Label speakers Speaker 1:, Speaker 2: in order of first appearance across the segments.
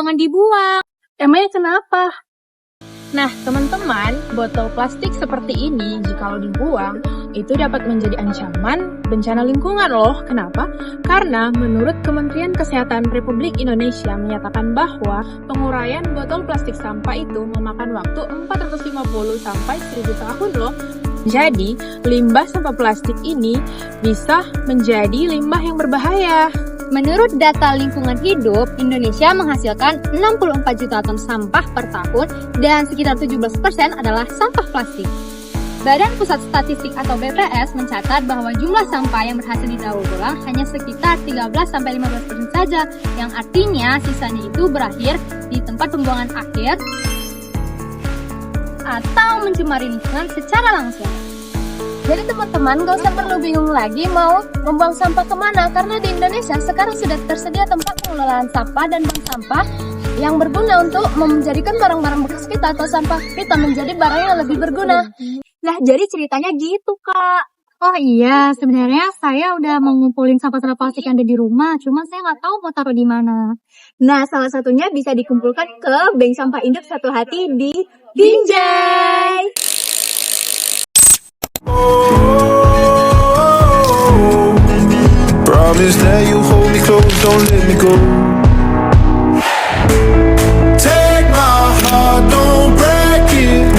Speaker 1: jangan dibuang.
Speaker 2: Emangnya kenapa?
Speaker 3: Nah, teman-teman, botol plastik seperti ini jikalau dibuang, itu dapat menjadi ancaman bencana lingkungan loh. Kenapa? Karena menurut Kementerian Kesehatan Republik Indonesia menyatakan bahwa penguraian botol plastik sampah itu memakan waktu 450 sampai 1000 tahun loh. Jadi, limbah sampah plastik ini bisa menjadi limbah yang berbahaya.
Speaker 1: Menurut data lingkungan hidup, Indonesia menghasilkan 64 juta ton sampah per tahun dan sekitar 17% adalah sampah plastik. Badan Pusat Statistik atau BPS mencatat bahwa jumlah sampah yang berhasil didaur ulang hanya sekitar 13-15% saja, yang artinya sisanya itu berakhir di tempat pembuangan akhir atau mencemari lingkungan secara langsung.
Speaker 2: Jadi teman-teman gak usah perlu bingung lagi mau membuang sampah kemana, karena di Indonesia sekarang sudah tersedia tempat pengelolaan sampah dan bank sampah yang berguna untuk menjadikan barang-barang bekas kita atau sampah kita menjadi barang yang lebih berguna.
Speaker 1: Nah, jadi ceritanya gitu, Kak.
Speaker 4: Oh iya, sebenarnya saya udah mau ngumpulin sampah-sampah plastik yang ada di rumah, cuma saya nggak tahu mau taruh di mana.
Speaker 1: Nah, salah satunya bisa dikumpulkan ke Bank Sampah Induk Satu Hati di Binjai.
Speaker 5: Promise that you hold me close, don't let me go. Take my heart, don't break it.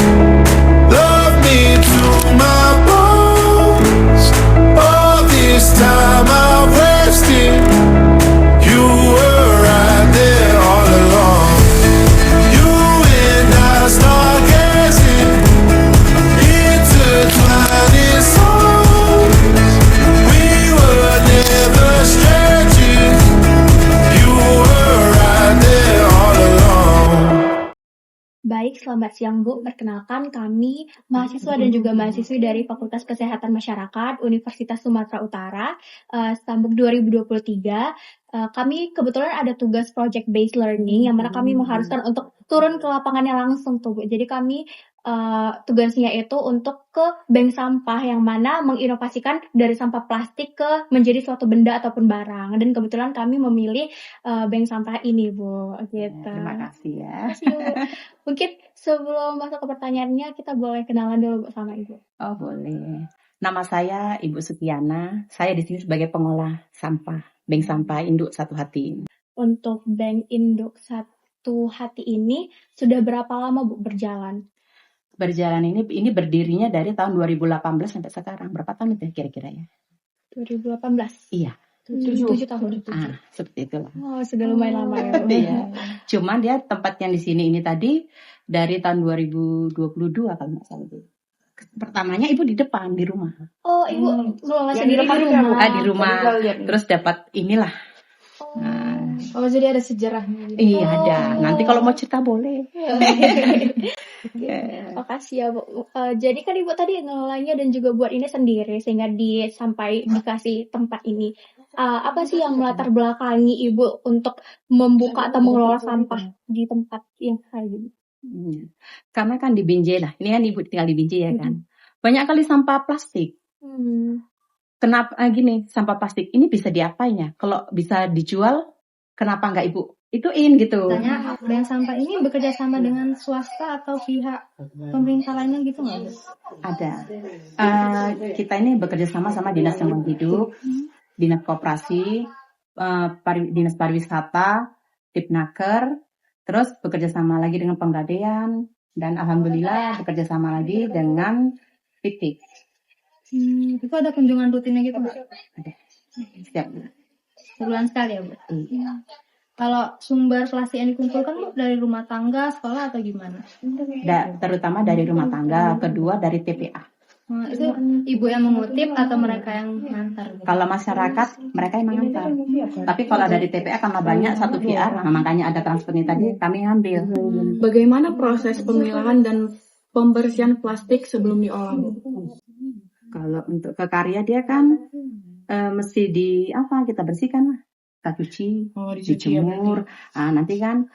Speaker 5: Love me to my bones. All this time I've wasted. You were right there all along. You and I stargazing, intertwining souls. We were never strangers. You were right there all along.
Speaker 6: Baik, selamat siang Bu. Perkenalkan kami mahasiswa dan juga mahasiswi dari Fakultas Kesehatan Masyarakat Universitas Sumatera Utara, Stambuk 2023. Kami kebetulan ada tugas project based learning yang mana kami mengharuskan untuk turun ke lapangannya langsung tuh Bu. Jadi kami tugasnya itu untuk ke bank sampah yang mana menginovasikan dari sampah plastik ke menjadi suatu benda ataupun barang. Dan kebetulan kami memilih bank sampah ini Bu. Gitu.
Speaker 7: Terima kasih ya.
Speaker 6: Terima kasih, Bu. Mungkin sebelum masuk ke pertanyaannya kita boleh kenalan dulu Bu sama Ibu.
Speaker 7: Oh boleh. Nama saya Ibu Sutiana. Saya di sini sebagai pengolah sampah Bank Sampah Induk Satu Hati.
Speaker 6: Untuk Bank Induk Satu Hati ini sudah berapa lama Bu berjalan?
Speaker 7: Berjalan ini berdirinya dari tahun 2018 sampai sekarang. Berapa tahun itu kira-kira ya?
Speaker 6: 2018.
Speaker 7: Iya.
Speaker 6: 7 tahun.
Speaker 7: Seperti itulah.
Speaker 6: Oh, sudah lumayan lama ya Bu.
Speaker 7: Iya. Cuman dia tempat yang di sini ini tadi dari tahun 2022 kalau nggak salah. Pertamanya ibu di depan di rumah.
Speaker 6: Oh, Ibu ngelola sendiri di rumah.
Speaker 7: Di rumah. Terus dapat inilah.
Speaker 2: Oh, jadi ada sejarahnya.
Speaker 7: Iya ada. Nanti kalau mau cerita boleh.
Speaker 6: Makasih ya Bu. Jadi kan Ibu tadi ngelolanya dan juga buat ini sendiri sehingga sampai dikasih tempat ini. Apa sih yang melatar belakangi Ibu untuk membuka atau mengelola sampah di tempat yang kayak gini?
Speaker 7: Karena kan di Binjai lah. Ini kan ibu tinggal di Binjai ya kan. Banyak kali sampah plastik. Kenapa gini? Sampah plastik ini bisa diapain ya? Kalau bisa dijual, kenapa nggak ibu ituin gitu?
Speaker 4: Tanya, bank sampah ini bekerja sama dengan swasta atau pihak pemerintah lainnya gitu nggak?
Speaker 7: Ada. Kita ini bekerja sama Dinas Lingkungan Hidup, Dinas Koperasi, Dinas Pariwisata, Dipnaker, terus bekerja sama lagi dengan Penggadean, dan alhamdulillah bekerja sama lagi dengan Titik.
Speaker 4: Itu ada kunjungan rutinnya gitu nggak?
Speaker 7: Ada. Setiap
Speaker 4: Sebulan sekali ya Bu?
Speaker 7: Iya.
Speaker 4: Kalau sumber plastik yang dikumpulkan Bu dari rumah tangga, sekolah atau gimana?
Speaker 7: Terutama dari rumah tangga, kedua dari TPA.
Speaker 4: Itu ibu yang mengutip atau mereka yang ngantar?
Speaker 7: Kalau masyarakat, mereka yang mengantar. Tapi kalau dari TPA karena banyak satu VR, makanya ada transfernya tadi, kami ambil.
Speaker 2: Bagaimana proses pemilahan dan pembersihan plastik sebelum diolah?
Speaker 7: Kalau untuk ke karya dia kan mesti kita bersihkan, kita cuci, dijemur, nanti kan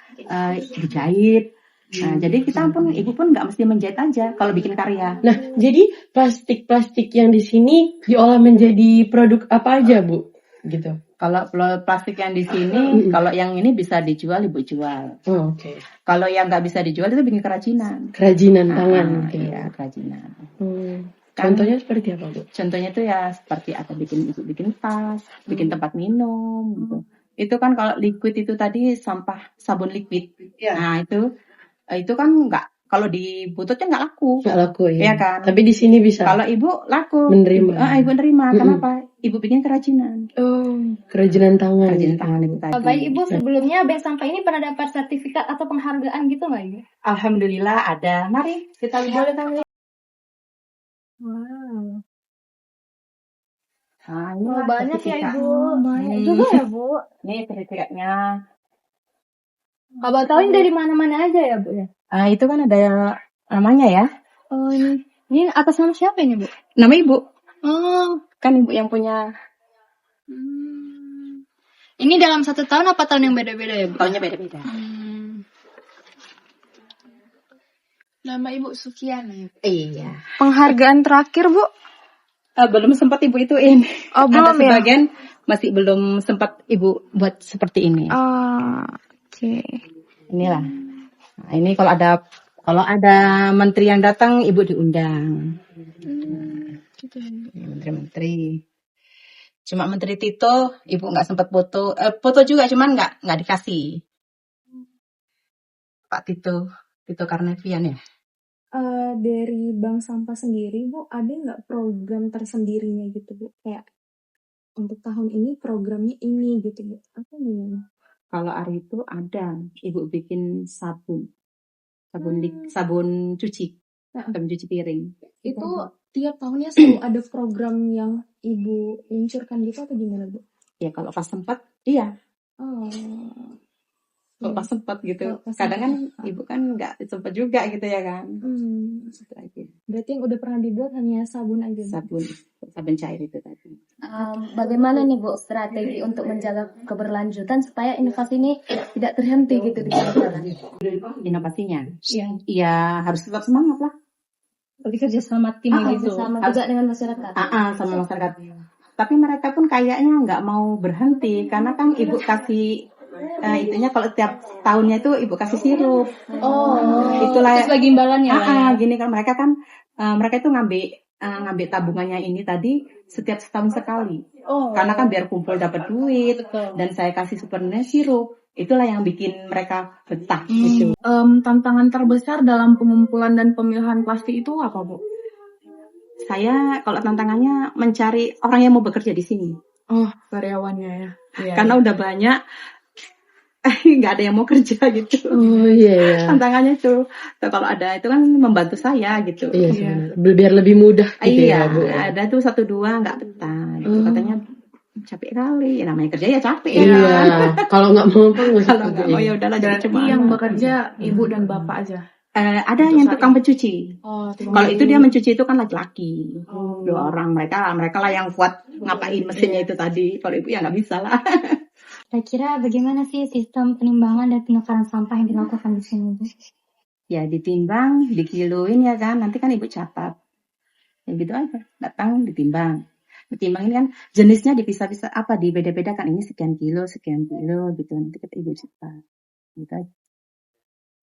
Speaker 7: dijahit. Nah, jadi ibu pun nggak mesti menjahit aja kalau bikin karya.
Speaker 8: Nah, jadi plastik-plastik yang di sini diolah menjadi produk apa aja, Bu? gitu.
Speaker 7: Kalau plastik yang di sini, kalau yang ini bisa dijual, ibu jual.
Speaker 8: Oh, oke.
Speaker 7: Kalau yang nggak bisa dijual itu bikin kerajinan.
Speaker 8: Kerajinan tangan gitu.
Speaker 7: Iya, kerajinan. Kan,
Speaker 8: Contohnya seperti apa, Bu?
Speaker 7: contohnya itu ya seperti apa ibu bikin tas, bikin tempat minum gitu. Itu kan kalau liquid itu tadi sampah sabun liquid. Nah, itu kan nggak, kalau di bututnya nggak laku.
Speaker 8: Nggak laku ya.
Speaker 7: Iya kan?
Speaker 8: Tapi di sini bisa.
Speaker 7: Kalau ibu laku.
Speaker 8: Menerima.
Speaker 7: Ibu nerima. Kenapa? Ibu bikin kerajinan.
Speaker 8: Kerajinan tangan.
Speaker 7: Kerajinan tangan itu tadi.
Speaker 1: Baik Ibu, sebelumnya bank sampah ini pernah dapat sertifikat atau penghargaan gitu nggak Ibu?
Speaker 7: Alhamdulillah ada. Mari kita lihat.
Speaker 1: Wow.
Speaker 7: Nah, ini
Speaker 1: Banyak ya
Speaker 7: sertifikat.
Speaker 1: Ibu. Banyak juga ya Bu.
Speaker 7: Ini sertifikatnya.
Speaker 1: Kabar tahu ini dari mana-mana aja ya Bu ya?
Speaker 7: Itu kan ada namanya ya.
Speaker 1: Oh ini atas nama siapa ini Bu?
Speaker 7: Nama ibu.
Speaker 1: Oh.
Speaker 7: Kan ibu yang punya.
Speaker 1: Ini dalam 1 tahun apa tahun yang beda-beda ya Bu?
Speaker 7: Tahunnya beda-beda.
Speaker 3: Nama Ibu Sukiana.
Speaker 7: Iya.
Speaker 3: Penghargaan terakhir, Bu?
Speaker 7: Belum sempat ibu ituin.
Speaker 3: Oh, belum
Speaker 7: ada sebagian masih belum sempat ibu buat seperti ini.
Speaker 3: Oke.
Speaker 7: Inilah. Nah, ini kalau ada menteri yang datang, ibu diundang.
Speaker 3: Gitu.
Speaker 7: Menteri-menteri. Cuma Menteri Tito, ibu nggak sempat foto. Foto juga, cuman nggak dikasih. Pak Tito Karnavian ya.
Speaker 9: Dari bank sampah sendiri, Bu, ada nggak program tersendirinya gitu, Bu? Kayak untuk tahun ini programnya ini gitu, Bu. Apa nih?
Speaker 7: Kalau hari itu ada, ibu bikin sabun cuci, sabun cuci piring.
Speaker 9: Itu tiap tahunnya selalu ada program yang Ibu luncurkan gitu atau gimana, Bu?
Speaker 7: Ya kalau pas sempat, iya. Kalau pas sempat gitu. Kadang kan ibu kan nggak sempat juga gitu ya kan.
Speaker 9: Berarti yang udah pernah dibuat hanya sabun aja, Bu?
Speaker 7: Sabun cair itu tadi.
Speaker 2: Bagaimana nih Bu strategi untuk menjaga keberlanjutan supaya inovasi ini tidak terhenti gitu di jalan?
Speaker 7: Inovasinya, iya harus tetap semangat lah.
Speaker 1: Berarti kerja sama tim gitu.
Speaker 2: Sama juga dengan masyarakat.
Speaker 7: Sama masyarakat. Tapi mereka pun kayaknya nggak mau berhenti karena kan ibu kasih itunya kalau tiap tahunnya itu ibu kasih sirup. Itulah.
Speaker 1: Terus lagi imbalannya.
Speaker 7: Gini kan mereka itu ngambil tabungannya ini tadi setiap setahun sekali. Karena kan biar kumpul dapat duit. Betul. Dan saya kasih souvenir sirup. Itulah yang bikin mereka betah gitu.
Speaker 3: Tantangan terbesar dalam pengumpulan dan pemilahan plastik itu apa, Bu?
Speaker 7: Saya kalau tantangannya mencari orang yang mau bekerja di sini.
Speaker 3: Karyawannya ya.
Speaker 7: Karena udah banyak nggak ada yang mau kerja gitu. Tantangannya itu. Kalau ada itu kan membantu saya gitu.
Speaker 8: Biar lebih mudah gitu ya, Bu.
Speaker 7: Ada tuh 1-2 nggak betah. Gitu. Katanya capek kali. Namanya kerja ya capek.
Speaker 8: Kalau nggak mau
Speaker 7: kalau nggak mau ya udahlah.
Speaker 3: Berarti yang bekerja ibu dan bapak aja.
Speaker 7: Ada yang tukang pencuci. Kalau itu dia mencuci itu kan laki-laki. 2 orang mereka lah yang kuat ngapain mesinnya itu tadi. Kalau ibu ya nggak bisa lah.
Speaker 4: Kira-kira bagaimana sih sistem penimbangan dan penukaran sampah yang dilakukan di sini, Bu?
Speaker 7: Ya ditimbang, dikiloin ya kan. Nanti kan ibu catat. Ya gitu aja. Datang ditimbang. Ditimbang ini kan jenisnya dipisah-pisah apa dibeda-beda kan ini sekian kilo gitu. Nanti kita ibu catat. Gitu aja.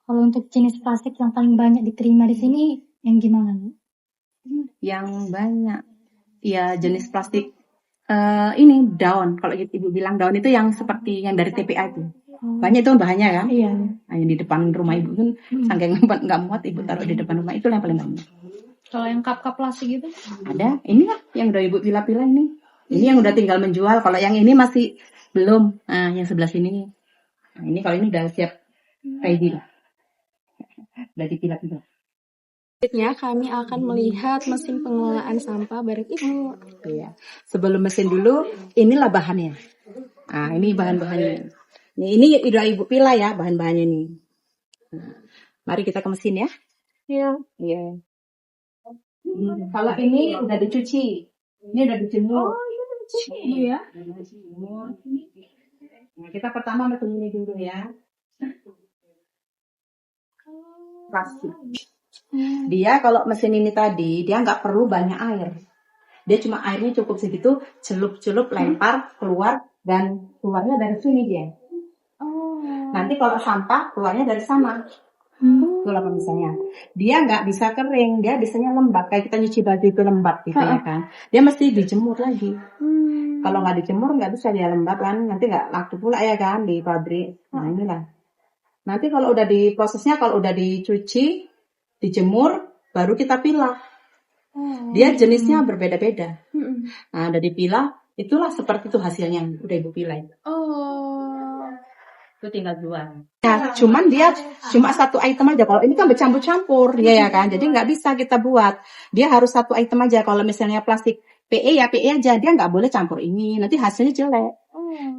Speaker 4: Kalau untuk jenis plastik yang paling banyak diterima di sini yang gimana, Bu?
Speaker 7: Yang banyak. Ya jenis plastik ini daun. Kalau ibu bilang daun itu yang seperti yang dari TPA itu. Banyak itu bahannya kan. Nah, yang di depan rumah ibu kan saking nggak muat ibu taruh di depan rumah itu yang paling banyak.
Speaker 1: Kalau yang cup-cup plastik itu?
Speaker 7: Ada. Ini lah yang udah ibu pilah-pilah ini. Ini yang udah tinggal menjual. Kalau yang ini masih belum. Nah yang sebelah sini. Nah ini kalau ini udah siap ready lah. Udah dipilah-pilah.
Speaker 9: Selanjutnya kami akan melihat mesin pengelolaan sampah bareng Ibu.
Speaker 7: Iya. Sebelum mesin dulu, inilah bahannya. Nah, ini bahan-bahannya. Ini udah ibu pilah ya bahan-bahannya nih. Nah, mari kita ke mesin ya. Iya. Kalau ini udah dicuci. Ini udah dijemur.
Speaker 3: Iya.
Speaker 7: Nah, kita pertama mesin ini dulu ya. Plastik. Dia kalau mesin ini tadi dia nggak perlu banyak air. Dia cuma airnya cukup segitu, celup-celup, lempar, keluar, dan keluarnya dari sini dia. Nanti kalau sampah, keluarnya dari sana. Itulah misalnya. Dia nggak bisa kering, dia biasanya lembab. Kayak kita nyuci baju itu lembab gitu ya kan. Dia mesti dijemur lagi. Kalau nggak dijemur nggak bisa dia lembab kan. Nanti nggak laku pula ya kan di pabrik. Nah inilah. Nanti kalau udah prosesnya kalau udah dicuci, dijemur, baru kita pilah. Dia jenisnya berbeda-beda. Nah udah dipilah, itulah seperti itu hasilnya yang udah ibu pilah. Itu tinggal jual. Ya, cuman dia cuma satu item aja. Kalau ini kan bercampur-campur, ya kan. Jadi nggak bisa kita buat. Dia harus satu item aja. Kalau misalnya plastik PE ya PE aja. Dia nggak boleh campur ini. Nanti hasilnya jelek.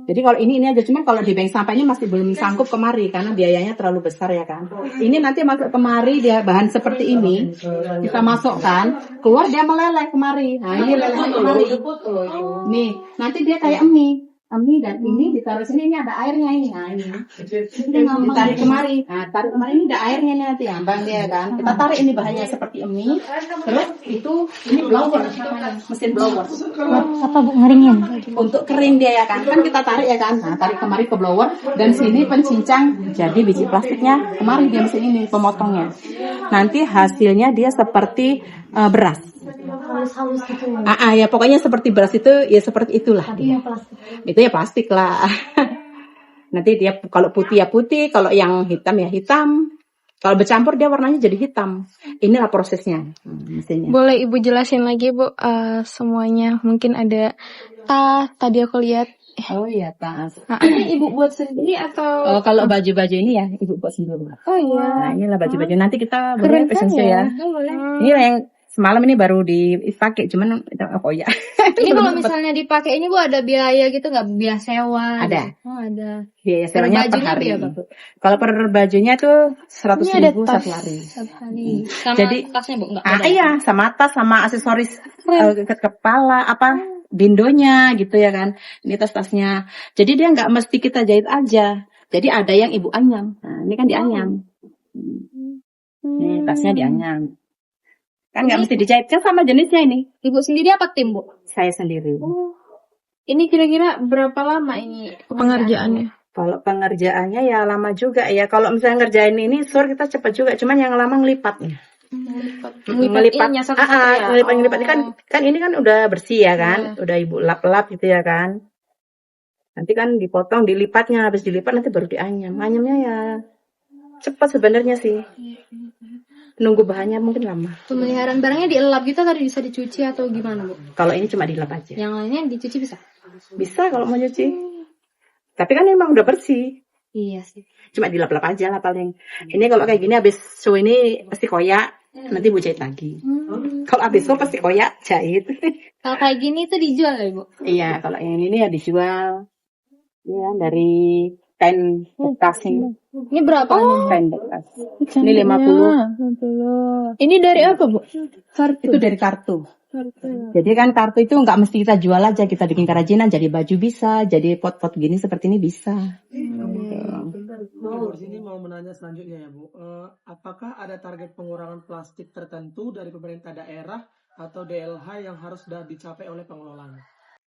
Speaker 7: Jadi kalau ini aja. Cuman kalau di bank sampah ini masih belum sanggup kemari karena biayanya terlalu besar ya kan. Ini nanti masuk kemari dia bahan seperti ini. Kita masukkan, keluar dia meleleh kemari. Nah ini lelehnya kemari. Nih, nanti dia kayak mie. Dan ini ditaruh sini, ini ada airnya ini. Nah ini ditarik kemari. Nah tarik kemari ini ada airnya nih nanti ambang dia kan. Kita tarik ini bahannya seperti mie. Terus itu ini blower, mesin blower.
Speaker 4: Apa Bu ngeringin?
Speaker 7: Untuk kering dia ya kan. Kan kita tarik ya kan. Nah tarik kemari ke blower dan sini pencincang. Jadi biji plastiknya kemari dia mesin ini pemotongnya. Nanti hasilnya dia seperti beras.
Speaker 4: Halus-halus gitu.
Speaker 7: Ya pokoknya seperti beras itu ya seperti itulah dia. Itu ya plastik lah. Nanti dia kalau putih ya putih, kalau yang hitam ya hitam. Kalau bercampur dia warnanya jadi hitam. Inilah prosesnya. Mesinnya.
Speaker 3: Boleh Ibu jelasin lagi Bu semuanya? Mungkin ada tadi aku lihat.
Speaker 7: Oh iya tas.
Speaker 3: Ini Ibu buat sendiri atau?
Speaker 7: Oh kalau baju-baju ini ya ibu buat sendiri.
Speaker 3: Oh iya.
Speaker 7: Nah inilah baju-baju. Nanti kita boleh presentasi ya. Ini yang semalam ini baru dipakai, cuman ya.
Speaker 1: Ini kalau misalnya dipakai ini Bu ada biaya gitu nggak? Biaya sewa?
Speaker 7: Ada.
Speaker 1: Oh ada.
Speaker 7: Biaya sewanya per hari. Kalau per bajunya tuh 100.000 satu hari.
Speaker 1: Sama
Speaker 7: Jadi
Speaker 1: tasnya Bu nggak?
Speaker 7: iya sama tas sama aksesoris kepala bindonya gitu ya kan. Ini tas-tasnya. Jadi dia nggak mesti kita jahit aja. Jadi ada yang ibu anyam. Nah ini kan dianyam. Nih tasnya dianyam. Kan nggak mesti dijahit kan sama jenisnya ini.
Speaker 1: Ibu sendiri apa tim Bu?
Speaker 7: Saya sendiri.
Speaker 3: Ini kira-kira berapa lama ini pengerjaannya?
Speaker 7: Kalau pengerjaannya ya lama juga ya. Kalau misalnya ngerjain ini sur kita cepat juga. Cuman yang lama ngelipatnya. Ngelipat ngelipat kan ini kan udah bersih ya kan. Udah ibu lap-lap gitu ya kan. Nanti kan dipotong dilipatnya. Habis dilipat nanti baru dianyam. Anyamnya ya cepat sebenarnya sih. Nunggu bahannya mungkin lama.
Speaker 1: Pemeliharaan barangnya dielap gitu atau bisa dicuci atau gimana Bu?
Speaker 7: Kalau ini cuma dilap aja.
Speaker 1: Yang lainnya dicuci bisa?
Speaker 7: Bisa kalau mau cuci. Tapi kan emang udah bersih.
Speaker 1: Iya sih.
Speaker 7: Cuma dilap-lap aja lah paling. Ini kalau kayak gini habis show ini pasti koyak. Nanti Bu jahit lagi. Kalau habis show pasti koyak jahit.
Speaker 1: Kalau kayak gini itu dijual ya Bu?
Speaker 7: Iya kalau yang ini ya dijual. Ya dari kain bekas ini.
Speaker 1: Ini berapa?
Speaker 7: Kain bekas. Ini 50.
Speaker 3: Ini dari apa Bu?
Speaker 7: Itu dari kartu. Jadi kan kartu itu nggak mesti kita jual aja, kita bikin kerajinan jadi baju bisa, jadi pot-pot gini seperti ini bisa.
Speaker 10: Di sini mau menanya selanjutnya ya Bu, apakah ada target pengurangan plastik tertentu dari pemerintah daerah atau DLH yang harus sudah dicapai oleh pengelolanya?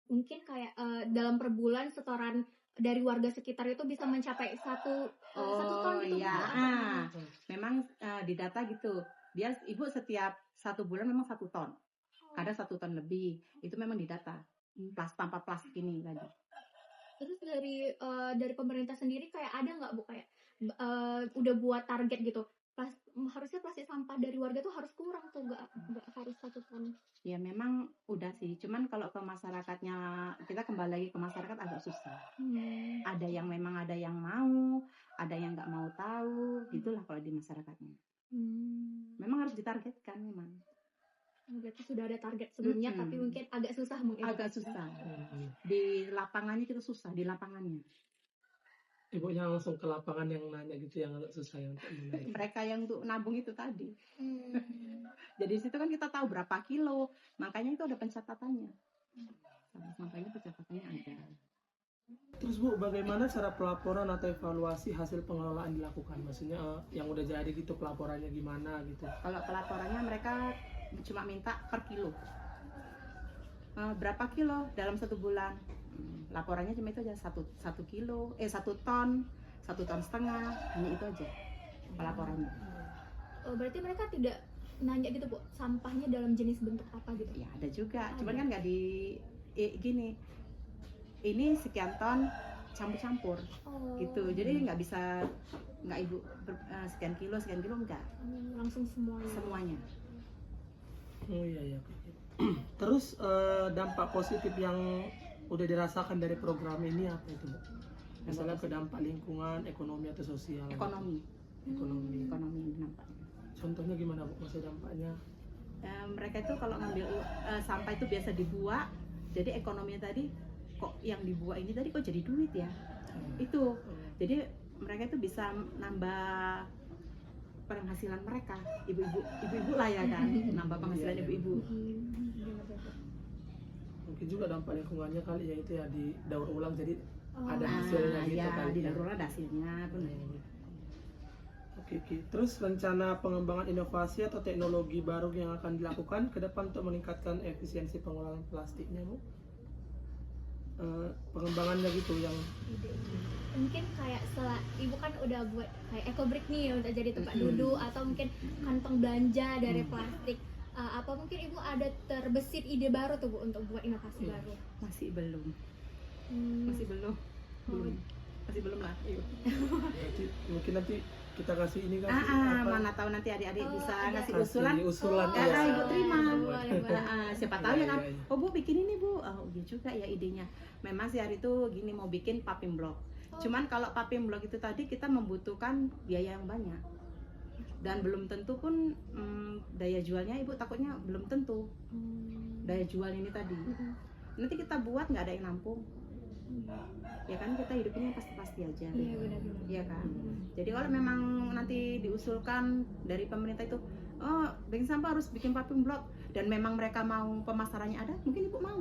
Speaker 6: Mungkin kayak dalam per bulan setoran dari warga sekitar itu bisa mencapai satu ton gitu.
Speaker 7: Iya. Memang di data gitu. Dia ibu setiap 1 bulan memang 1 ton. Ada 1 ton lebih. Itu memang di data. Tanpa plastik ini tadi.
Speaker 6: Terus dari pemerintah sendiri kayak ada nggak Bu kayak udah buat target gitu? Harusnya plastik sampah dari warga tuh harus kurang tuh, nggak harus 1 ton.
Speaker 7: Ya memang udah sih, cuman kalau ke masyarakatnya kita kembali lagi ke masyarakat agak susah. Ada yang memang ada yang mau, ada yang nggak mau tahu, gitulah kalau di masyarakatnya. Memang harus ditargetkan memang.
Speaker 6: Berarti sudah ada target sebelumnya, tapi mungkin agak susah
Speaker 7: Agak susah. Di lapangannya kita susah di lapangannya.
Speaker 10: Ibunya langsung ke lapangan yang nanya gitu yang agak susah yang
Speaker 7: mereka yang untuk nabung itu tadi. Jadi situ kan kita tahu berapa kilo, makanya itu ada pencatatannya. Makanya pencatatannya ada.
Speaker 10: Terus Bu, bagaimana cara pelaporan atau evaluasi hasil pengelolaan dilakukan? Maksudnya yang udah jadi gitu pelaporannya gimana gitu?
Speaker 7: Kalau pelaporannya mereka cuma minta per kilo. berapa kilo dalam 1 bulan. Laporannya cuma itu aja, 1 kilo, 1 ton, 1 ton setengah, hanya itu aja laporannya.
Speaker 6: Berarti mereka tidak nanya gitu Bu, sampahnya dalam jenis bentuk apa gitu?
Speaker 7: Ya ada juga, cuman kan nggak gini, ini sekian ton campur-campur gitu, jadi nggak bisa, nggak Ibu sekian kilo enggak,
Speaker 6: langsung
Speaker 7: semuanya.
Speaker 10: Oh iya. Terus dampak positif yang udah dirasakan dari program ini apa itu Bu? Misalnya ke dampak lingkungan, ekonomi atau sosial?
Speaker 7: Ekonomi nampaknya.
Speaker 10: Contohnya gimana Bu, maksudnya dampaknya?
Speaker 7: Mereka itu kalau ngambil sampah itu biasa dibuat, jadi ekonominya tadi kok yang dibuat ini tadi kok jadi duit ya, itu. Jadi mereka itu bisa nambah penghasilan mereka, ibu-ibu lah ya kan, nambah penghasilan ibu-ibu.
Speaker 10: Mungkin juga dampak lingkungannya kali ya, itu ya didaur ulang, jadi ada hasilnya gitu
Speaker 7: ya,
Speaker 10: kali.
Speaker 7: Didaur ulang ada hasilnya.
Speaker 10: Oke. Terus rencana pengembangan inovasi atau teknologi baru yang akan dilakukan ke depan untuk meningkatkan efisiensi pengolahan plastiknya Bu? Pengembangannya gitu yang
Speaker 6: mungkin kayak setelah Ibu kan udah buat kayak EcoBrick nih untuk jadi tempat duduk, atau mungkin kantong belanja dari plastik. Apa mungkin Ibu ada terbesit ide baru tuh Bu untuk buat inovasi baru?
Speaker 7: Masih belum lah.
Speaker 10: berarti mungkin nanti kita kasih ini kan
Speaker 7: Mana tahu nanti adik-adik bisa ngasih
Speaker 10: usulan
Speaker 7: Ibu terima.
Speaker 6: Boleh.
Speaker 7: Siapa tahu ya kan, oh Bu bikin ini Bu, iya juga ya idenya. Memang sih hari itu gini mau bikin popping block. Cuman kalau popping block itu tadi kita membutuhkan biaya yang banyak, dan belum tentu pun daya jualnya Ibu takutnya belum tentu daya jual ini tadi. Nanti kita buat nggak ada yang nampung, ya kan, kita hidupnya pasti aja. Iya kan. Jadi kalau memang nanti diusulkan dari pemerintah itu, bank sampah harus bikin popping block, dan memang mereka mau pemasarannya ada, mungkin Ibu mau.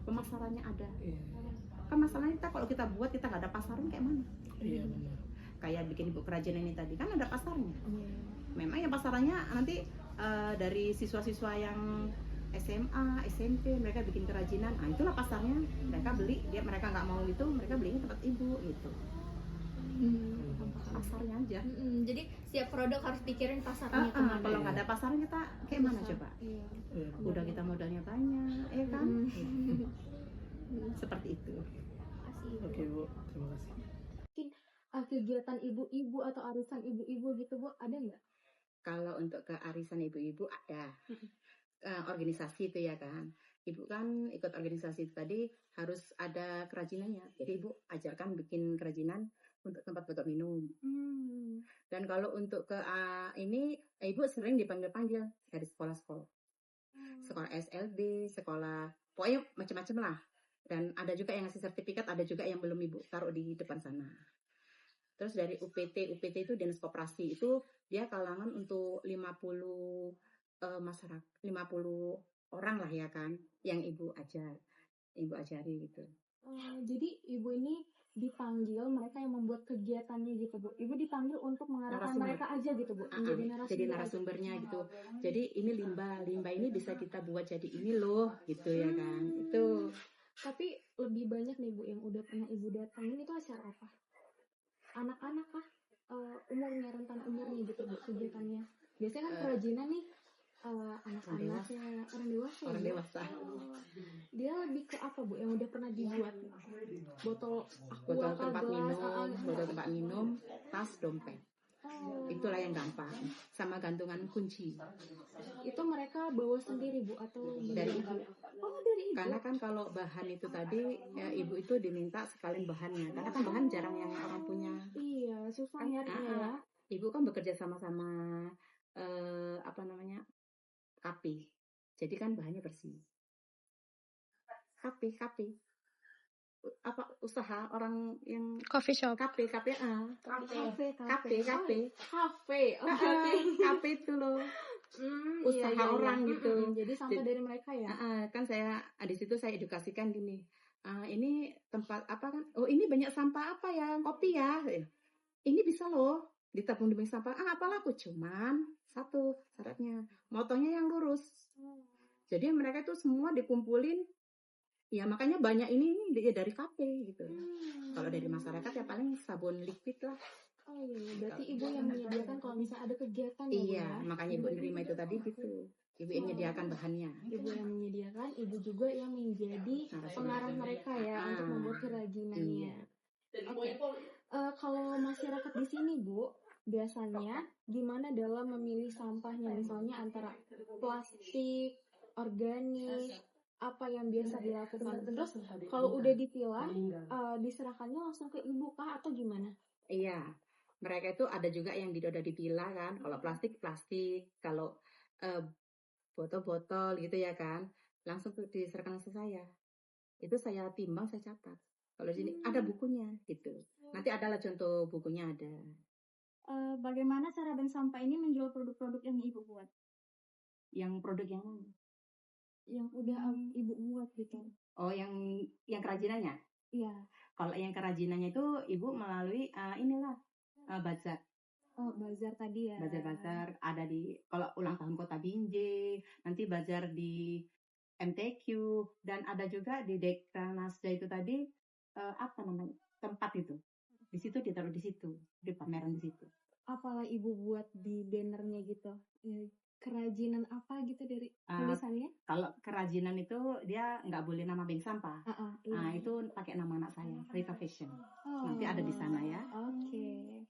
Speaker 7: Pemasarannya ada. Kan masalahnya kita kalau kita buat kita nggak ada pasaran kayak mana?
Speaker 10: Iya benar.
Speaker 7: Kayak bikin Ibu kerajinan ini tadi kan ada pasarnya. Memang ya pasarannya nanti dari siswa-siswa yang SMA, SMP mereka bikin kerajinan, itulah pasarnya, mereka beli, mereka nggak mau itu, mereka belinya tempat Ibu gitu. Pasarnya aja.
Speaker 6: Jadi setiap produk harus pikirin pasarnya kemana.
Speaker 7: Kalau nggak ada pasarnya kita kayak mana coba? Udah kita modalnya banyak, ya kan? Seperti itu.
Speaker 10: Oke Bu, terima kasih.
Speaker 9: Mungkin kegiatan ibu-ibu atau arisan ibu-ibu gitu Bu, ada nggak?
Speaker 7: Kalau untuk ke arisan ibu-ibu ada. Organisasi itu ya kan, Ibu kan ikut organisasi itu tadi harus ada kerajinannya, jadi Ibu ajarkan bikin kerajinan untuk tempat botol minum. Dan kalau untuk ke ini Ibu sering dipanggil dari sekolah-sekolah, sekolah SLB, sekolah pokoknya macam-macam lah, dan ada juga yang ngasih sertifikat, ada juga yang belum Ibu taruh di depan sana. Terus dari UPT itu dinas koperasi, itu dia kalangan untuk 50 masyarakat, 50 orang lah ya kan, yang Ibu ajari gitu.
Speaker 9: Jadi Ibu ini dipanggil mereka yang membuat kegiatannya gitu Bu. Ibu dipanggil untuk mengarahkan mereka aja gitu Bu.
Speaker 7: Jadi narasumbernya gitu. Jadi ini limbah ini bisa kita buat jadi ini loh gitu ya kan. Itu.
Speaker 9: Tapi lebih banyak nih Bu yang udah pernah Ibu datangin itu acara apa? Anak-anak kah? Umurnya, rentan umurnya gitu Bu kegiatannya. Biasanya kan kerajinan nih anak-anaknya, orang dewasa. Dia lebih ke apa Bu yang udah pernah dibuat? Botol
Speaker 7: tempat minum, tas, dompet. Itulah yang gampang, sama gantungan kunci.
Speaker 9: Itu mereka bawa sendiri Bu atau
Speaker 7: dari Ibu?
Speaker 9: Dari Ibu.
Speaker 7: Karena kan kalau bahan itu tadi ya, Ibu itu diminta sekalian bahannya, karena kan bahan jarang yang orang punya.
Speaker 9: Iya, susah nyarinya ya.
Speaker 7: Ibu kan bekerja sama-sama KP. Jadi kan bahannya bersih. KP. Usaha orang yang
Speaker 3: Coffee shop.
Speaker 7: KP.
Speaker 9: Kafe.
Speaker 7: KP itu loh. Usaha orang gitu.
Speaker 9: Jadi sampah dari mereka ya.
Speaker 7: Kan saya di situ saya edukasikan gini. Ini tempat apa kan? Oh, ini banyak sampah apa ya? Kopi ya. Ini bisa loh ditabung di bank sampah. Apalah aku, cuman satu syaratnya, motonya yang lurus. Jadi mereka itu semua dikumpulin. Ya makanya banyak ini dari kafe gitu. Kalau dari masyarakat ya paling sabun liquid lah.
Speaker 9: Oh iya, berarti ibu yang menyediakan kalau misalnya ada kegiatan ya, Bu,
Speaker 7: Iya,
Speaker 9: ya?
Speaker 7: makanya ibu nerima itu tadi gitu. Ibu yang menyediakan bahannya.
Speaker 9: Ibu yang menyediakan, ibu juga yang menjadi pengarah mereka ya untuk membuat kerajinannya. Oke. Kalau masyarakat di sini, Bu, biasanya gimana dalam memilih sampahnya? Misalnya antara plastik, organik, apa yang biasa dilakukan? Terus kalau udah dipilah, diserahkannya langsung ke ibu kah atau gimana?
Speaker 7: Iya, mereka itu ada juga yang udah dipilah kan. Kalau plastik, kalau botol-botol gitu ya kan, langsung diserahkan ke saya. Itu saya timbang, saya catat. Kalau di sini ada bukunya gitu. Nanti adalah contoh bukunya ada.
Speaker 4: Bagaimana cara bank sampah ini menjual produk-produk yang ibu buat?
Speaker 7: Yang produk yang mana?
Speaker 9: Yang udah ibu buat gitu.
Speaker 7: Oh, yang kerajinannya?
Speaker 9: Iya.
Speaker 7: Kalau yang kerajinannya itu ibu melalui bazar.
Speaker 9: Oh, bazar tadi ya.
Speaker 7: Bazar ada kalau ulang tahun Kota Binjai, nanti bazar di MTQ, dan ada juga di Dekranasda itu tadi tempat itu. Di situ ditaruh di situ, di pameran di situ.
Speaker 9: Apalah ibu buat di bannernya gitu? Kerajinan apa gitu dari tulisannya?
Speaker 7: Kalau kerajinan itu dia nggak boleh nama bank sampah.
Speaker 9: Iya.
Speaker 7: Itu pakai nama anak saya, Rita Fashion. Nanti ada di sana ya.
Speaker 9: Oke.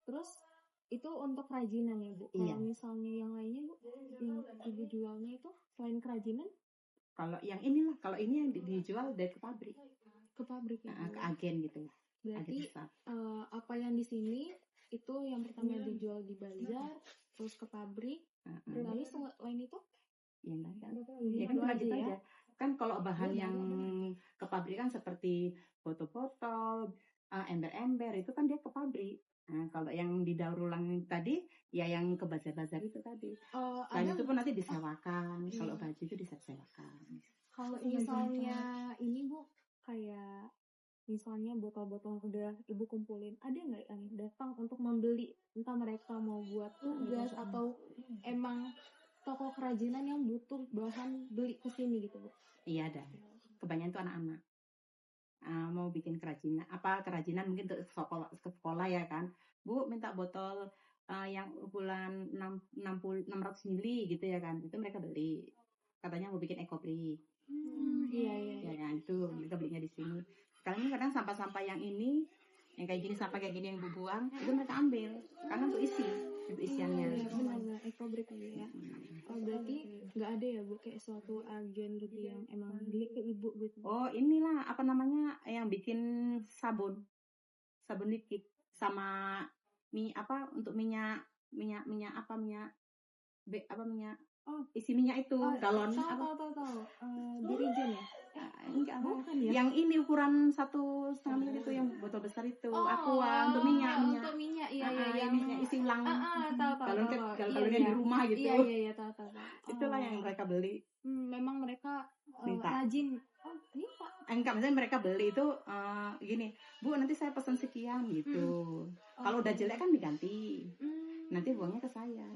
Speaker 9: Terus itu untuk kerajinan ya, Bu?
Speaker 7: Iya.
Speaker 9: Kalau misalnya yang lainnya, Bu, yang ibu jualnya itu selain kerajinan?
Speaker 7: Kalau yang inilah, kalau ini yang dijual dari ke pabrik.
Speaker 9: Ke pabrik ya?
Speaker 7: Ke agen gitu.
Speaker 9: Berarti apa yang di sini itu yang pertama dijual di bazar, terus ke pabrik, lalu selain itu?
Speaker 7: Ya kan lanjut aja. Kan kalau bahan yang ke pabrik kan seperti botol-botol, ember-ember itu kan dia ke pabrik. Nah, kalau yang didaur ulang tadi, ya yang ke bazar-bazar itu tadi. Dan itu pun nanti disewakan. Kalau baju itu disewakan.
Speaker 9: Kalau misalnya ini, Bu, kayak misalnya botol-botol udah ibu kumpulin, ada nggak yang datang untuk membeli? Entah mereka mau buat tugas atau emang toko kerajinan yang butuh bahan beli ke sini gitu, Bu?
Speaker 7: Iya ada. Kebanyakan tuh anak-anak. Mau bikin kerajinan mungkin untuk ke sekolah ya kan. Bu minta botol yang ukuran 600 mili gitu ya kan. Itu mereka beli. Katanya mau bikin ekobrik.
Speaker 9: Iya.
Speaker 7: Ya kan, itu mereka belinya di sini. Sekarang ini kadang sampah-sampah yang ini, yang kayak gini, sampah kayak gini yang ibu buang, itu mereka ambil. Karena untuk isiannya.
Speaker 9: Benar, ekobrik ya. Berarti nggak ada ya, Bu, kayak suatu agen gitu yang emang beli ke ibu gitu?
Speaker 7: Oh, inilah apa namanya yang bikin sabun liquid sama untuk minyak isi minyak itu galon
Speaker 9: tahu Dirijen ya?
Speaker 7: Enggak,
Speaker 9: bukan ya?
Speaker 7: Yang ini ukuran 1,5 mili itu yang botol besar itu, aqua untuk minyak.
Speaker 9: Untuk minyak, iya,
Speaker 7: yang minyak isi ulang.
Speaker 9: Tahu.
Speaker 7: Galonnya di rumah gitu.
Speaker 9: Iya, tahu.
Speaker 7: Itulah yang mereka beli.
Speaker 9: Memang mereka
Speaker 7: Minta.
Speaker 9: rajin.
Speaker 7: Enggak, misalnya mereka beli itu gini, Bu nanti saya pesan sekian gitu. Kalau udah jelek kan diganti. Nanti buangnya ke saya.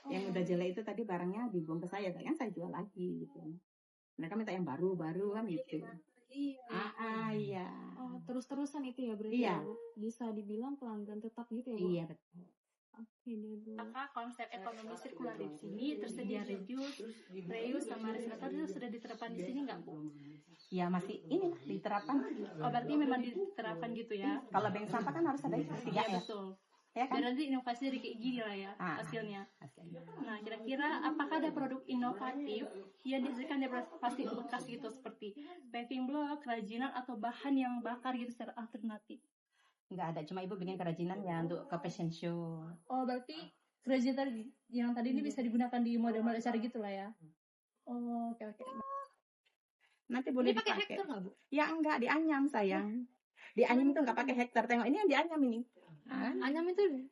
Speaker 7: Yang udah jelek itu tadi barangnya dibuang ke saya, kan saya jual lagi gitu. Mereka minta yang baru kan gitu. Iya.
Speaker 9: Terus-terusan itu ya berarti.
Speaker 7: Iya.
Speaker 9: Bisa dibilang pelanggan tetap gitu ya, Bu?
Speaker 7: Iya betul.
Speaker 9: Oke deh, Bu.
Speaker 11: Maka konsep ekonomi sirkular di sini tersedia reuse sama recycle itu sudah diterapkan di sini nggak, Bu?
Speaker 7: Ya masih ini diterapkan.
Speaker 11: Oh berarti memang diterapkan gitu ya?
Speaker 7: Kalau bank sampah kan harus ada itu ya.
Speaker 11: Betul.
Speaker 7: Ya kan?
Speaker 11: Dan nanti inovasi dari kayak gini lah ya hasilnya. Nah kira-kira apakah ada produk inovatif yang dihasilkan dari plastik bekas gitu seperti paving block, kerajinan atau bahan yang bakar gitu secara alternatif?
Speaker 7: Nggak ada, cuma ibu bikin kerajinan ya untuk ke fashion show.
Speaker 11: Oh berarti kerajinan yang tadi ini bisa digunakan di model-model acara gitu lah ya? Oh oke.
Speaker 7: Nanti boleh
Speaker 11: pakai
Speaker 7: dipakai.
Speaker 11: hektar nggak, Bu?
Speaker 7: Ya enggak, dianyam sayang. Dianyam itu nggak pakai hektar. Tengok ini yang dianyam ini.
Speaker 9: Anyam itu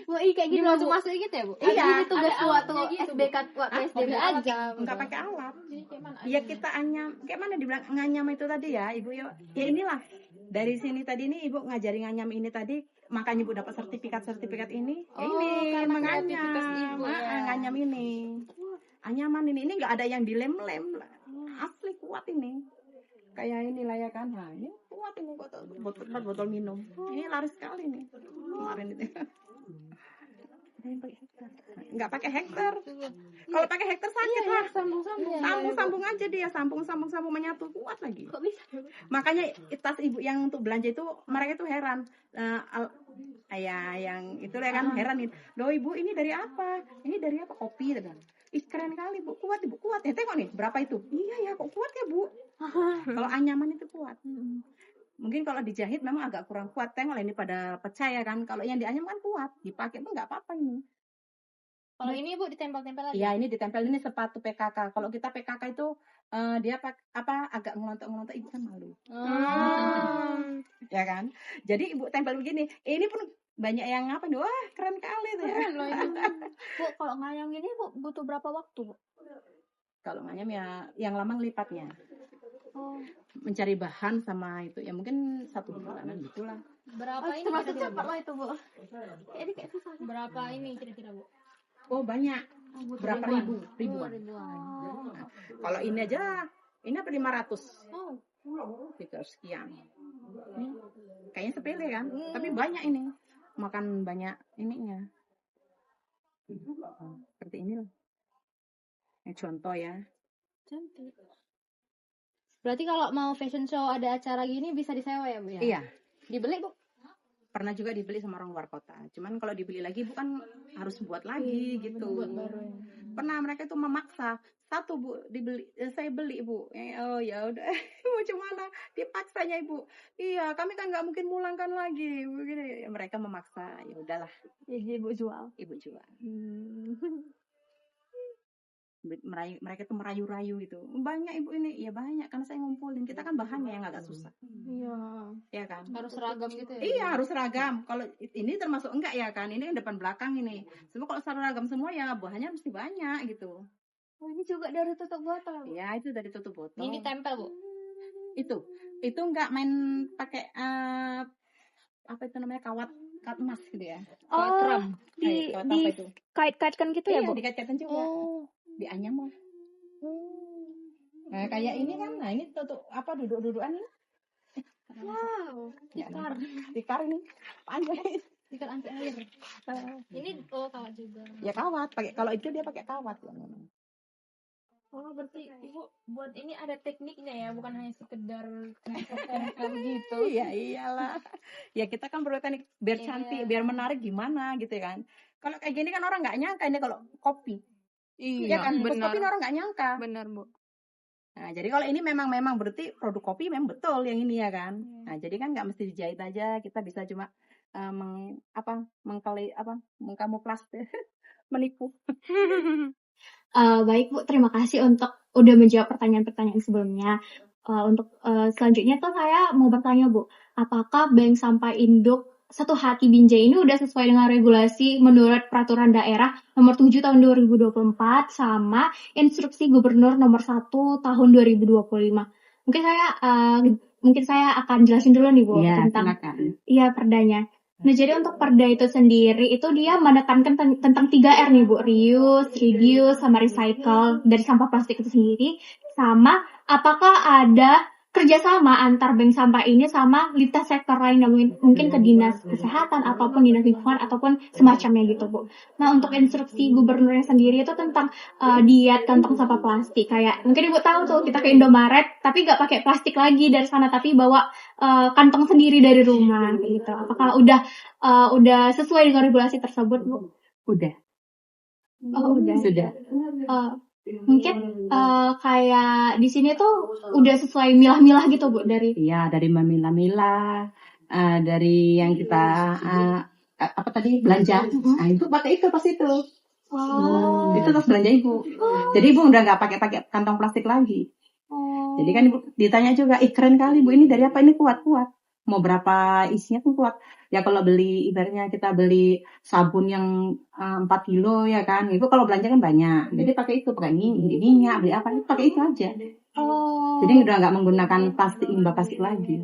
Speaker 9: Wah, kayak gini langsung masuk gitu ya, Bu?
Speaker 7: Iya.
Speaker 9: Ini tugas waktu SBK, waktu SDB aja.
Speaker 7: Enggak pakai alat. Ya kita anyam. Kayak mana dibilang nganyam itu tadi ya, Ibu ya. Ya inilah. Dari sini tadi ini Ibu ngajari nganyam ini tadi, makanya Ibu dapat sertifikat ini. Ya ini menganyam. Nganyam ini.
Speaker 12: anyaman ini nggak ada yang dilem-lem, asli kuat ini. Kayak inilah ya kan, nah ini kuat ini botol minum, ini laris sekali nih kemarin itu. Nggak pakai hektar. Kalau pakai hektar sakit lah. Sambung aja dia, sambung menyatu, kuat lagi.
Speaker 6: Kok bisa?
Speaker 12: Makanya tas ibu yang untuk belanja itu mereka tuh heran. Yang itu ya kan heran nih. Loh ibu ini dari apa? Ini dari apa? Kopi dan. Ih keren kali bu, kuat ibu kuat ya. Tengok nih berapa itu? Iya ya kok kuat ya bu. Kalau anyaman itu kuat. Mungkin kalau dijahit memang agak kurang kuat. Tengok ini pada pecah ya kan. Kalau yang dianyam kan kuat, dipakai pun nggak apa-apa ini.
Speaker 1: Kalau ini Bu ditempel-tempel aja.
Speaker 12: Iya, ini ditempel, ini sepatu PKK. Kalau kita PKK itu dia agak ngelontok-ngelontok, ibu kan malu. Ya kan? Jadi ibu tempel begini. Ini pun banyak yang apa nih? Wah, keren kali tuh ya.
Speaker 6: Bu, kalau ngayam ini Bu butuh berapa waktu, Bu?
Speaker 12: Kalau ngayam ya yang lama ngelipatnya. Mencari bahan sama itu ya mungkin 1 bulanan gitulah.
Speaker 1: Berapa ini
Speaker 6: Termasuk
Speaker 1: kira-kira,
Speaker 6: cepat
Speaker 1: Bu?
Speaker 6: lah itu, Bu. Ini kayak susah.
Speaker 1: Berapa ini kira-kira, Bu?
Speaker 12: Oh banyak. Berapa ribuan?
Speaker 1: Ribuan.
Speaker 12: Kalau ini aja, ini apa 500? Gitu sekian. Ini kayaknya sepele kan, tapi banyak ini. Makan banyak ininya. Seperti ini loh. Ini contoh ya.
Speaker 1: Cantik. Berarti kalau mau fashion show ada acara gini bisa disewa ya Bu ya?
Speaker 12: Iya.
Speaker 1: Dibeli Bu?
Speaker 12: Pernah juga dibeli sama orang luar kota. Cuman kalau dibeli lagi bukan harus buat lagi gitu.
Speaker 1: Buat baru ya.
Speaker 12: Pernah mereka itu memaksa. 1 Bu dibeli, saya beli Bu. Oh ya udah. Mau gimana? Dipaksanya Ibu. Iya, kami kan nggak mungkin mulangkan lagi. Begini mereka memaksa. Ya udahlah.
Speaker 6: Ya, Ibu jual.
Speaker 12: Ibu jual. Mereka tuh merayu-rayu gitu. Banyak ibu ini, ya banyak karena saya ngumpulin. Kita kan bahannya yang agak susah.
Speaker 1: Iya.
Speaker 12: Ya kan?
Speaker 1: Harus seragam gitu ya?
Speaker 12: Iya harus seragam. Kalau ini termasuk enggak ya kan? Ini yang depan belakang ini. Semua kalau seragam semua ya bahannya mesti banyak gitu.
Speaker 6: Oh, ini juga dari tutup botol.
Speaker 12: Ya itu dari tutup botol.
Speaker 1: Ini tempel Bu?
Speaker 12: Itu enggak main pakai apa itu namanya kawat emas gitu ya?
Speaker 6: Oh,
Speaker 12: kram.
Speaker 6: di
Speaker 12: itu?
Speaker 6: kait-kaitkan gitu ya,
Speaker 12: Iya,
Speaker 6: Bu?
Speaker 12: dikait-kaitan juga. Dianyam lah. Nah kayak ini kan, nah ini tutup apa duduk-dudukan ini.
Speaker 6: Wow,
Speaker 12: Tikar ini panjang.
Speaker 1: Tikar anti air. Ini kawat juga.
Speaker 12: Ya kawat, kalau itu dia pakai kawat.
Speaker 1: Oh berarti Ibu buat ini ada tekniknya ya, bukan hanya sekedar tempel gitu.
Speaker 12: Iya iyalah. Ya kita kan perlu teknik biar cantik, biar menarik gimana gitu kan. Kalau kayak gini kan orang nggak nyangka ini kalau kopi. Iya kan, benar. Kopi orang nggak nyangka.
Speaker 1: Benar Bu.
Speaker 12: Nah jadi kalau ini memang berarti produk kopi memang betul yang ini ya kan. Nah jadi kan nggak mesti dijahit aja, kita bisa cuma mengkamuflas menipu.
Speaker 6: Baik Bu, terima kasih untuk udah menjawab pertanyaan-pertanyaan sebelumnya. Untuk selanjutnya tuh saya mau bertanya Bu, apakah Bank Sampah Induk Satu Hati Binjai ini udah sesuai dengan regulasi menurut Peraturan Daerah Nomor 7 Tahun 2024 sama Instruksi Gubernur Nomor 1 Tahun 2025? Mungkin saya akan jelasin dulu nih Bu tentang perdanya. Nah jadi untuk perda itu sendiri itu dia menekankan tentang 3R nih Bu, reuse, reduce, sama recycle dari sampah plastik itu sendiri. Sama apakah ada kerjasama antar bank sampah ini sama lintas sektor lain yang mungkin ke dinas kesehatan ataupun dinas lingkungan ataupun semacamnya gitu Bu. Nah untuk instruksi gubernurnya sendiri itu tentang diet kantong sampah plastik. Kayak mungkin Ibu tahu tuh kita ke Indomaret tapi nggak pakai plastik lagi dari sana tapi bawa kantong sendiri dari rumah gitu. Apakah udah sesuai dengan regulasi tersebut Bu?
Speaker 12: Udah.
Speaker 6: Oh udah.
Speaker 12: Sudah.
Speaker 6: Mungkin kayak di sini tuh udah sesuai milah-milah gitu Bu dari.
Speaker 12: Iya dari memilah-milah, dari yang kita apa tadi belanja. Nah itu pakai itu pas itu. Itu tas belanja Ibu. Jadi Ibu udah nggak pakai kantong plastik lagi. Jadi kan Ibu ditanya juga, keren kali Bu ini dari apa, ini kuat. Mau berapa isinya pun kuat. Ya kalau beli ibaratnya kita beli sabun yang 4 kilo ya kan, itu kalau belanja kan banyak. Jadi pakai minyak, beli apa, pakai itu aja. Jadi udah nggak menggunakan limbah plastik lagi.